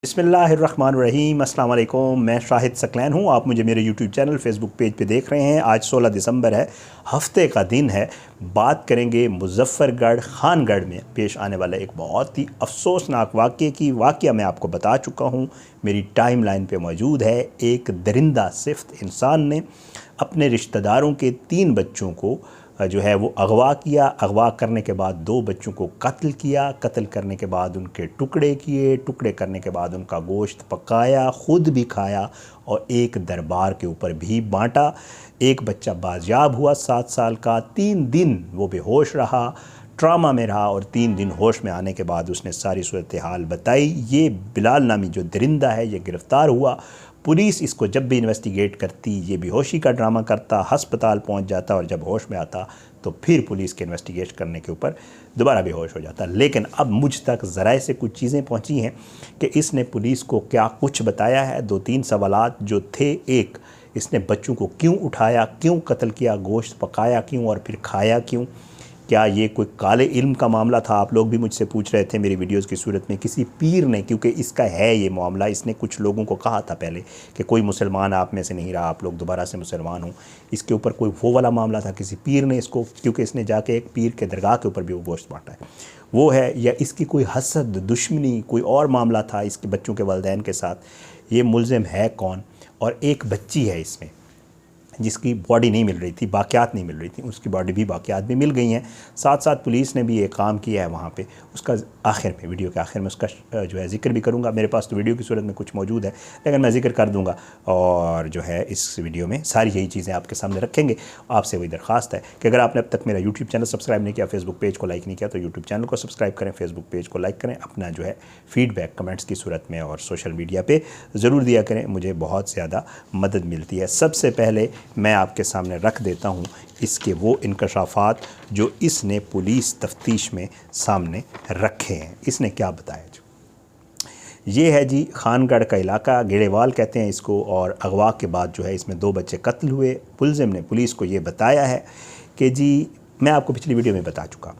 बिस्मिल्लाहिर्रहमानिर्रहीम। अस्सलाम वालेकुम। मैं शाहिद सकलैन हूँ। आप मुझे मेरे यूट्यूब चैनल फेसबुक पेज पे देख रहे हैं। आज 16 दिसंबर है, हफ्ते का दिन है। बात करेंगे मुजफ्फरगढ़ खानगढ़ में पेश आने वाला एक बहुत ही अफसोसनाक वाक़या मैं आपको बता चुका हूँ, मेरी टाइम लाइन पर मौजूद है। एक दरिंदा सिफ्त इंसान ने अपने रिश्तेदारों के 3 बच्चों को जो है वो अगवा किया। अगवा करने के बाद 2 बच्चों को कत्ल किया। कत्ल करने के बाद उनके टुकड़े किए। टुकड़े करने के बाद उनका गोश्त पकाया, ख़ुद भी खाया और एक दरबार के ऊपर भी बांटा। एक बच्चा बाजियाब हुआ 7 साल का। 3 दिन वो बेहोश रहा, ट्रामा में रहा और 3 दिन होश में आने के बाद उसने सारी सूरत हाल बताई। ये बिलाल नामी जो दरिंदा है ये गिरफ़्तार हुआ। पुलिस इसको जब भी इन्वेस्टिगेट करती ये बेहोशी का ड्रामा करता, अस्पताल पहुंच जाता और जब होश में आता तो फिर पुलिस के इन्वेस्टिगेट करने के ऊपर दोबारा बेहोश हो जाता। लेकिन अब मुझ तक ज़राए से कुछ चीज़ें पहुंची हैं कि इसने पुलिस को क्या कुछ बताया है। 2-3 सवालात जो थे, एक, इसने बच्चों को क्यों उठाया, क्यों कत्ल किया, गोश्त पकाया क्यों और फिर खाया क्यों, क्या ये कोई काले इल्म का मामला था। आप लोग भी मुझसे पूछ रहे थे मेरी वीडियोस की सूरत में। किसी पीर ने, क्योंकि इसका है ये मामला, इसने कुछ लोगों को कहा था पहले कि कोई मुसलमान आप में से नहीं रहा, आप लोग दोबारा से मुसलमान हो। इसके ऊपर कोई वो वाला मामला था, किसी पीर ने इसको, क्योंकि इसने जाके एक पीर के दरगाह के ऊपर भी वो गोश्त बांटा है, वो है, या इसकी कोई हसद, दुश्मनी, कोई और मामला था इसके बच्चों के वालिदैन के साथ। ये मुलज़िम है कौन। और एक बच्ची है इसमें जिसकी बॉडी नहीं मिल रही थी, बाक़ियात नहीं मिल रही थी, उसकी बॉडी भी बाक़ियात भी मिल गई हैं। साथ साथ पुलिस ने भी एक काम किया है वहाँ पे, उसका आखिर में, वीडियो के आखिर में उसका जो है ज़िक्र भी करूँगा। मेरे पास तो वीडियो की सूरत में कुछ मौजूद है लेकिन मैं ज़िक्र कर दूँगा और जो है इस वीडियो में सारी यही चीज़ें आपके सामने रखेंगे। आपसे वही दरख्वास्त है कि अगर आपने अब तक मेरा यूट्यूब चैनल सब्सक्राइब नहीं किया, फेसबुक पेज को लाइक नहीं किया, तो यूट्यूब चैनल को सब्सक्राइब करें, फेसबुक पेज को लाइक करें। अपना जो है फ़ीडबैक कमेंट्स की सूरत में और सोशल मीडिया पर ज़रूर दिया करें, मुझे बहुत ज़्यादा मदद मिलती है। सबसे पहले मैं आपके सामने रख देता हूं इसके वो इंकशाफात जो इसने पुलिस तफ्तीश में सामने रखे हैं। इसने क्या बताया जो ये है जी, खानगढ़ का इलाका, गेड़ेवाल कहते हैं इसको, और अगवा के बाद जो है इसमें 2 बच्चे कत्ल हुए। मुलज़िम ने पुलिस को ये बताया है कि जी, मैं आपको पिछली वीडियो में बता चुका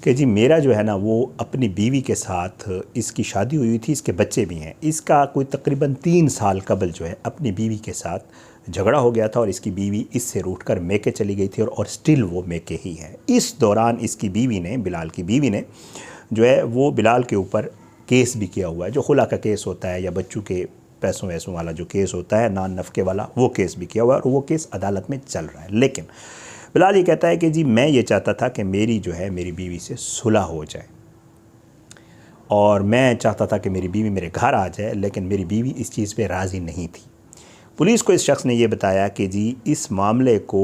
कि जी मेरा जो है ना वो अपनी बीवी के साथ, इसकी शादी हुई थी, इसके बच्चे भी हैं। इसका कोई तकरीबन 3 साल कबल जो है अपनी बीवी के साथ झगड़ा हो गया था और इसकी बीवी इससे रूठकर मेके चली गई थी और स्टिल वो मेके ही है। इस दौरान इसकी बीवी ने, बिलाल की बीवी ने जो है वो बिलाल के ऊपर केस भी किया हुआ है, जो खुला का केस होता है या बच्चों के पैसों वैसों वाला जो केस होता है, नान नफ़के वाला, वो केस भी किया हुआ है और वो केस अदालत में चल रहा है। लेकिन बिलाल ये कहता है कि जी मैं ये चाहता था कि मेरी जो है मेरी बीवी से सुलह हो जाए और मैं चाहता था कि मेरी बीवी मेरे घर आ जाए, लेकिन मेरी बीवी इस चीज़ पे राज़ी नहीं थी। पुलिस को इस शख्स ने ये बताया कि जी इस मामले को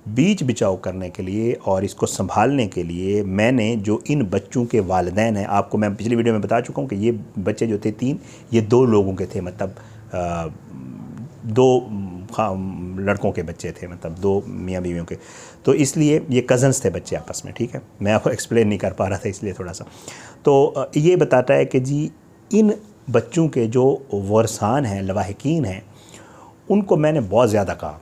बीच बिचाव करने के लिए और इसको संभालने के लिए मैंने जो इन बच्चों के वालिदैन हैं, आपको मैं पिछली वीडियो में बता चुका हूँ कि ये बच्चे जो थे 3, ये 2 लोगों के थे, मतलब 2 लड़कों के बच्चे थे, मतलब 2 मियाँ बीवियों के, तो इसलिए ये कज़न्स थे बच्चे आपस में। ठीक है, मैं आपको एक्सप्लेन नहीं कर पा रहा था इसलिए थोड़ा सा। तो ये बताता है कि जी इन बच्चों के जो वरसान हैं, लवाहिकीन हैं, उनको मैंने बहुत ज़्यादा कहा,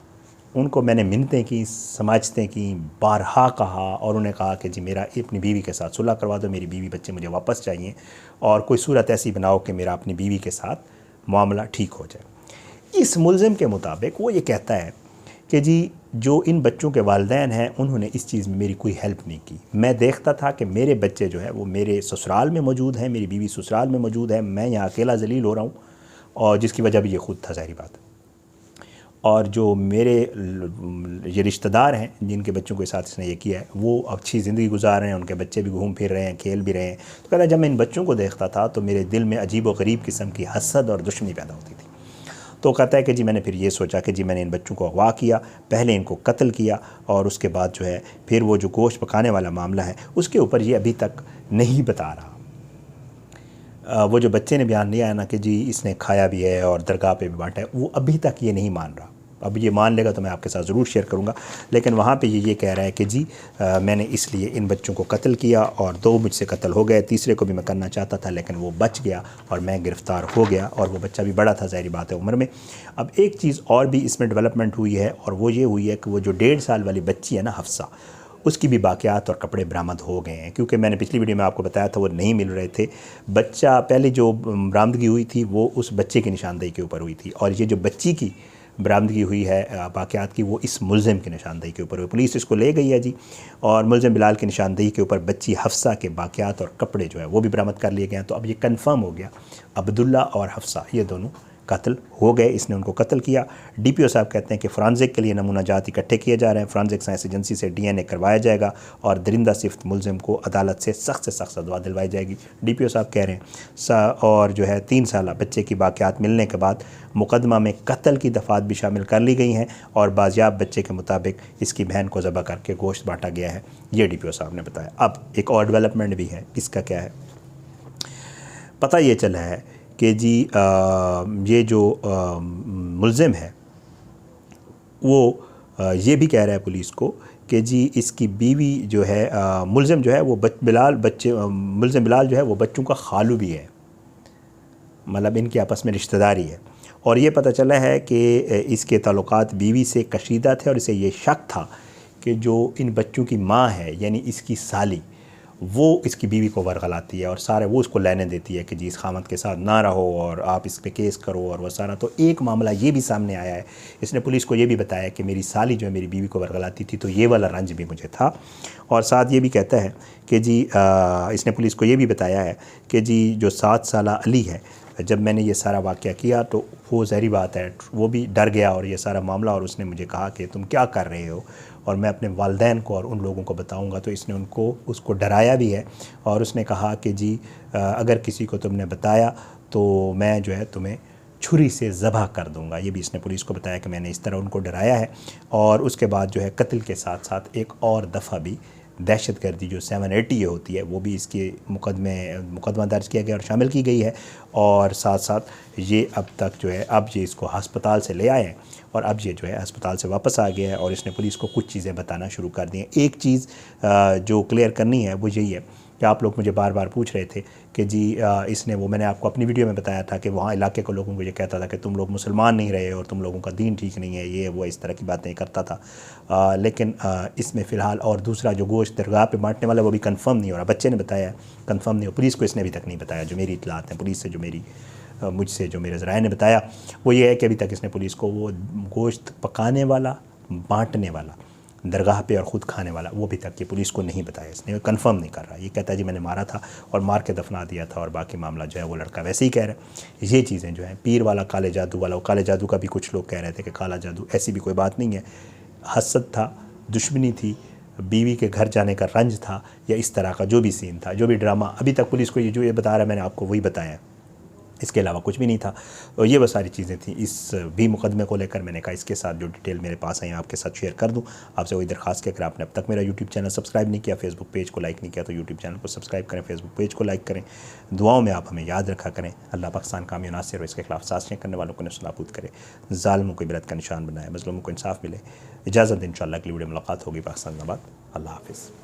उनको मैंने मिन्नतें की, समाजतें की, बारहा कहा और उन्हें कहा कि जी मेरा अपनी बीवी के साथ सुलह करवा दो, मेरी बीवी बच्चे मुझे वापस चाहिए और कोई सूरत ऐसी बनाओ कि मेरा अपनी बीवी के साथ मामला ठीक हो जाए। इस मुलज़िम के मुताबिक वो ये कहता है कि जी जो इन बच्चों के वालिदैन हैं उन्होंने इस चीज़ में मेरी कोई हेल्प नहीं की। मैं देखता था कि मेरे बच्चे जो है वो मेरे ससुराल में मौजूद हैं, मेरी बीवी ससुराल में मौजूद है, मैं यहाँ अकेला ज़लील हो रहा हूँ और जिसकी वजह भी ये ख़ुद था, ज़ाहिर बात। और जो मेरे ये रिश्तेदार हैं जिनके बच्चों के साथ इसने ये किया है वो अच्छी ज़िंदगी गुजार रहे हैं, उनके बच्चे भी घूम फिर रहे हैं, खेल भी रहे हैं। तो कहता है जब मैं इन बच्चों को देखता था तो मेरे दिल में अजीब व गरीब किस्म की हसद और दुश्मनी पैदा होती थी। तो कहता है कि जी मैंने फिर ये सोचा कि जी मैंने इन बच्चों को अगवा किया, पहले इनको कत्ल किया और उसके बाद जो है फिर वो जो गोश्त पकाने वाला मामला है उसके ऊपर ये अभी तक नहीं बता रहा। वो जो बच्चे ने बयान दिया है ना कि जी इसने खाया भी है और दरगाह पे भी बांटा है, वो अभी तक ये नहीं मान रहा। अब ये मान लेगा तो मैं आपके साथ ज़रूर शेयर करूँगा, लेकिन वहाँ पे ये कह रहा है कि जी मैंने इसलिए इन बच्चों को कत्ल किया और 2 मुझसे कत्ल हो गए, तीसरे को भी मैं करना चाहता था लेकिन वो बच गया और मैं गिरफ़्तार हो गया और वो बच्चा भी बड़ा था, ज़ाहिर बात है, उम्र में। अब एक चीज़ और भी इसमें डेवलपमेंट हुई है और वो ये हुई है कि वो जो 1.5 साल वाली बच्ची है ना, हफ्सा, उसकी भी बाक़ियात और कपड़े बरामद हो गए हैं, क्योंकि मैंने पिछली वीडियो में आपको बताया था वो नहीं मिल रहे थे। बच्चा पहले जो बरामदगी हुई थी वो उस बच्चे की निशानदेही के ऊपर हुई थी, और ये जो बच्ची की बरामदगी हुई है बाक़ियात की, वो इस मुलज़िम की निशानदेही के ऊपर हुई। पुलिस इसको ले गई है जी, और मुलज़िम बिलाल की निशानदेही के ऊपर बच्ची हफ्सा के बाक़ियात और कपड़े जो है वो भी बरामद कर लिए गए हैं। तो अब ये कन्फर्म हो गया, अब्दुल्ला और हफ्सा ये दोनों कत्ल हो गए, इसने उनको कत्ल किया। डीपीओ साहब कहते हैं कि फ़ॉरेंसिक के लिए नमूना जात इकट्ठे किए जा रहे हैं, फ़ॉरेंसिक साइंस एजेंसी से DNA करवाया जाएगा और दरिंदा सिफ्त मुलज़िम को अदालत से सख्त सज़ा दिलवाई जाएगी। डीपीओ साहब कह रहे हैं और जो है 3 साल बच्चे की बाक़ियात मिलने के बाद मुकदमा में कत्ल की दफ़ात भी शामिल कर ली गई हैं, और बाजियाब बच्चे के मुताबिक इसकी बहन को ज़बह करके गोश्त बांटा गया है, ये डीपीओ साहब ने बताया। अब एक और डेवलपमेंट भी है, इसका क्या है पता ये चला है कि जी ये जो मुलज़िम है वो ये भी कह रहा है पुलिस को कि जी इसकी बीवी जो है मुलज़िम जो है वो मुलज़िम बिलाल जो है वो बच्चों का खालू भी है, मतलब इनकी आपस में रिश्तेदारी है। और ये पता चला है कि इसके ताल्लुकात बीवी से कशीदा थे, और इसे ये शक था कि जो इन बच्चों की माँ है यानी इसकी साली, वो इसकी बीवी को वरगलाती है और सारे वो उसको लेने देती है कि जी इस खामद के साथ ना रहो और आप इस पे केस करो और वह सारा। तो एक मामला ये भी सामने आया है, इसने पुलिस को ये भी बताया कि मेरी साली जो है मेरी बीवी को वरगलाती थी, तो ये वाला रंज भी मुझे था। और साथ ये भी कहता है कि जी इसने पुलिस को ये भी बताया है कि जी जो 7 साल अली है, जब मैंने ये सारा वाक़या किया तो वो ज़ाहिर बात है वो भी डर गया और ये सारा मामला, और उसने मुझे कहा कि तुम क्या कर रहे हो और मैं अपने वालिदैन को और उन लोगों को बताऊंगा। तो इसने उसको डराया भी है, और उसने कहा कि जी अगर किसी को तुमने बताया तो मैं जो है तुम्हें छुरी से ज़बह कर दूंगा। ये भी इसने पुलिस को बताया कि मैंने इस तरह उनको डराया है। और उसके बाद जो है कत्ल के साथ साथ एक और दफ़ा भी दहशतगर्दी जो 780 होती है वो भी इसके मुकदमा दर्ज किया गया और शामिल की गई है। और साथ साथ ये अब तक जो है अब ये इसको हस्पताल से ले आए हैं, और अब ये जो है अस्पताल से वापस आ गया है, और इसने पुलिस को कुछ चीज़ें बताना शुरू कर दी हैं। एक चीज़ जो क्लियर करनी है वो यही है कि आप लोग मुझे बार बार पूछ रहे थे कि जी इसने वो मैंने आपको अपनी वीडियो में बताया था कि वहाँ इलाके के लोगों को ये कहता था कि तुम लोग मुसलमान नहीं रहे और तुम लोगों का दीन ठीक नहीं है, ये वो इस तरह की बातें करता था। लेकिन इसमें फ़िलहाल और दूसरा जो गोश्त दरगाह पे बांटने वाला वो भी कंफर्म नहीं हो रहा। बच्चे ने बताया कंफर्म नहीं हो, पुलिस को इसने अभी तक नहीं बताया। जो मेरी इतलात है पुलिस से, जो मुझसे जो मेरे ज़राए ने बताया वो ये है कि अभी तक इसने पुलिस को वो गोश्त पकाने वाला, बांटने वाला, दरगाह पे और ख़ुद खाने वाला, वो अभी तक ये पुलिस को नहीं बताया। इसने कंफर्म नहीं कर रहा। ये कहता है जी मैंने मारा था और मार के दफना दिया था, और बाकी मामला जो है वो लड़का वैसे ही कह रहा है। ये चीज़ें जो हैं पीर वाला काले जादू वाला, वो काले जादू का भी कुछ लोग कह रहे थे कि काला जादू, ऐसी भी कोई बात नहीं है। हसद था, दुश्मनी थी, बीवी के घर जाने का रंज था, या इस तरह का जो भी सीन था, जो भी ड्रामा अभी तक पुलिस को ये बता रहा है मैंने आपको वही बताया है, इसके अलावा कुछ भी नहीं था। और ये वो सारी चीज़ें थी इस भी मुकदमे को लेकर। मैंने कहा इसके साथ जो डिटेल मेरे पास आई आपके साथ शेयर कर दूं। आपसे वही दरख्वास्त कि अगर आपने अब तक मेरा यूट्यूब चैनल सब्सक्राइब नहीं किया, फेसबुक पेज को लाइक नहीं किया, तो यूट्यूब चैनल को सब्सक्राइब करें, फेसबुक पेज को लाइक करें। दुआओं में आप हमें याद रखा करें। अल्लाह पाकिस्तान कामी नासिर और इसके खिलाफ साजिशें करने वालों को नस्ल-नाबूद करे, ज़ालिमों को इबरत का निशान बनाए, मज़लूमों को इंसाफ मिले। इजाज़त, इंशाअल्लाह अगली वीडियो मुलाकात होगी। पाकिस्तान जिंदाबाद। अल्लाह हाफ़िज़।